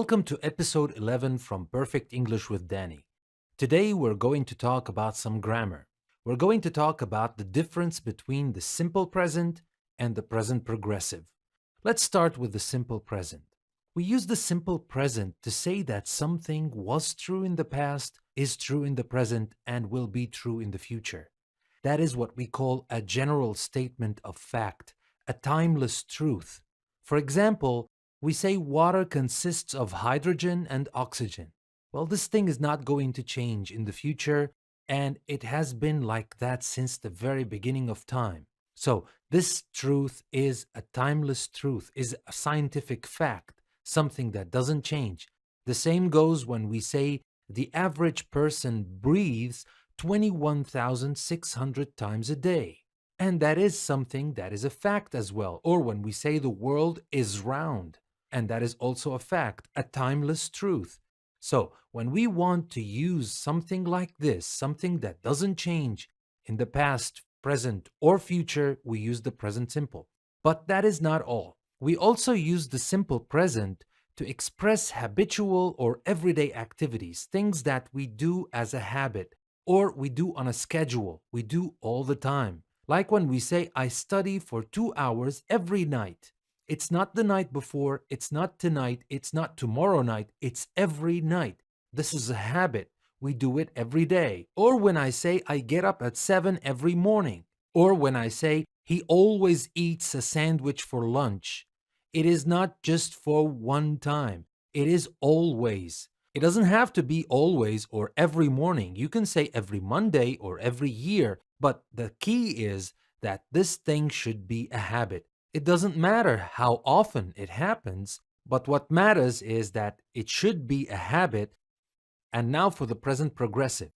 Welcome to episode 11 from Perfect English with Danny. Today we're going to talk about some grammar. We're going to talk about the difference between the simple present and the present progressive. Let's start with the simple present. We use the simple present to say that something was true in the past, is true in the present, and will be true in the future. That is what we call a general statement of fact, a timeless truth. For example, we say water consists of hydrogen and oxygen. Well, this thing is not going to change in the future, and it has been like that since the very beginning of time. So, this truth is a timeless truth, is a scientific fact, something that doesn't change. The same goes when we say the average person breathes 21,600 times a day. And that is something that is a fact as well. Or when we say the world is round, and that is also a fact, a timeless truth. So, when we want to use something like this, something that doesn't change in the past, present, or future, we use the present simple. But that is not all. We also use the simple present to express habitual or everyday activities, things that we do as a habit or we do on a schedule, we do all the time. Like when we say, I study for 2 hours every night. It's not the night before, it's not tonight, it's not tomorrow night, it's every night. This is a habit. We do it every day. Or when I say I get up at 7 every morning. Or when I say he always eats a sandwich for lunch. It is not just for one time. It is always. It doesn't have to be always or every morning. You can say every Monday or every year. But the key is that this thing should be a habit. It doesn't matter how often it happens, but what matters is that it should be a habit. And now for the present progressive.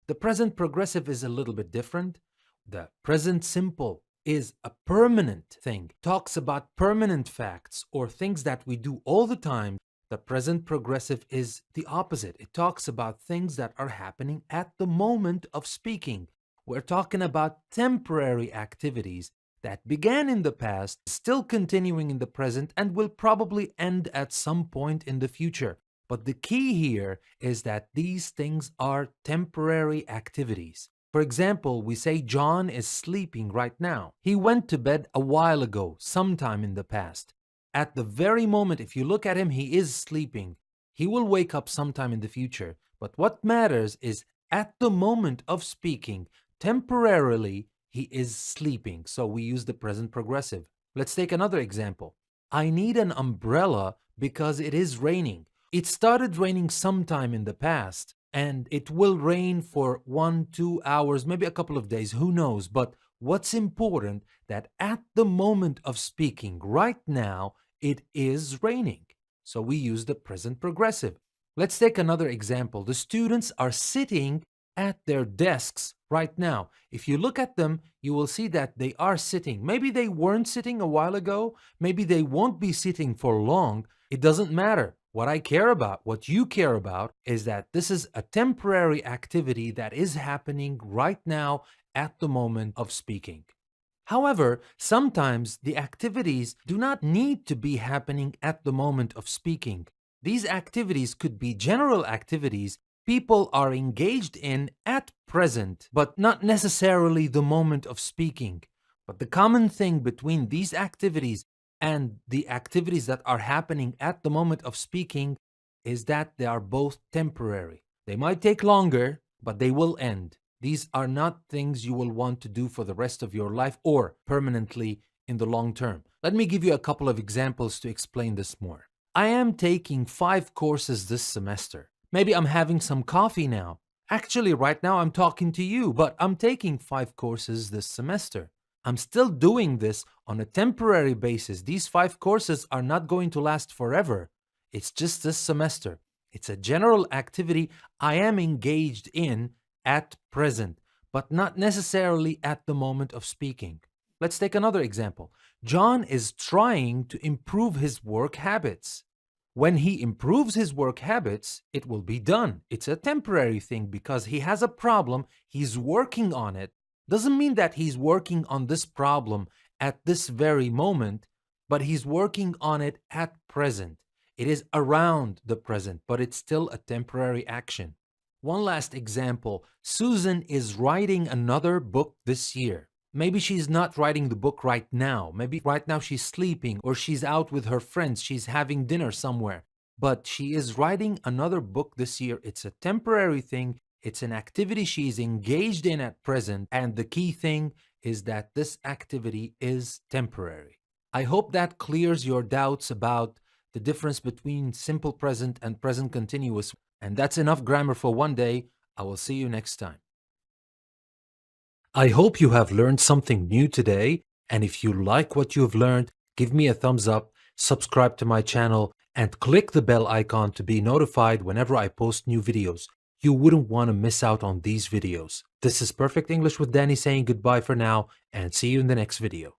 The present progressive is a little bit different. The present simple is a permanent thing, talks about permanent facts or things that we do all the time. The present progressive is the opposite. It talks about things that are happening at the moment of speaking. We're talking about temporary activities that began in the past, still continuing in the present, and will probably end at some point in the future. But the key here is that these things are temporary activities. For example, we say John is sleeping right now. He went to bed a while ago, sometime in the past. At the very moment, if you look at him, he is sleeping. He will wake up sometime in the future. But what matters is at the moment of speaking, temporarily, he is sleeping. So we use the present progressive. Let's take another example. I need an umbrella because it is raining. It started raining sometime in the past, and it will rain for 1-2 hours, maybe a couple of days, who knows. But what's important that at the moment of speaking, right now, it is raining. So we use the present progressive. Let's take another example. The students are sitting at their desks right now. If you look at them, you will see that they are sitting. Maybe they weren't sitting a while ago. Maybe they won't be sitting for long. It doesn't matter. What I care about, what you care about, is that this is a temporary activity that is happening right now at the moment of speaking. However, sometimes the activities do not need to be happening at the moment of speaking. These activities could be general activities people are engaged in at present, but not necessarily the moment of speaking. But the common thing between these activities and the activities that are happening at the moment of speaking is that they are both temporary. They might take longer, but they will end. These are not things you will want to do for the rest of your life or permanently in the long term. Let me give you a couple of examples to explain this more. I am taking 5 courses this semester. Maybe I'm having some coffee now. Actually, right now I'm talking to you, but I'm taking 5 courses this semester. I'm still doing this on a temporary basis. These 5 courses are not going to last forever. It's just this semester. It's a general activity I am engaged in at present, but not necessarily at the moment of speaking. Let's take another example. John is trying to improve his work habits. When he improves his work habits, it will be done. It's a temporary thing because he has a problem, he's working on it. Doesn't mean that he's working on this problem at this very moment, but he's working on it at present. It is around the present, but it's still a temporary action. One last example: Susan is writing another book this year. Maybe she's not writing the book right now. Maybe right now she's sleeping or she's out with her friends. She's having dinner somewhere. But she is writing another book this year. It's a temporary thing. It's an activity she is engaged in at present. And the key thing is that this activity is temporary. I hope that clears your doubts about the difference between simple present and present continuous. And that's enough grammar for one day. I will see you next time. I hope you have learned something new today. And if you like what you've learned, give me a thumbs up, subscribe to my channel, and click the bell icon to be notified whenever I post new videos. You wouldn't want to miss out on these videos. This is Perfect English with Danny saying goodbye for now, and see you in the next video.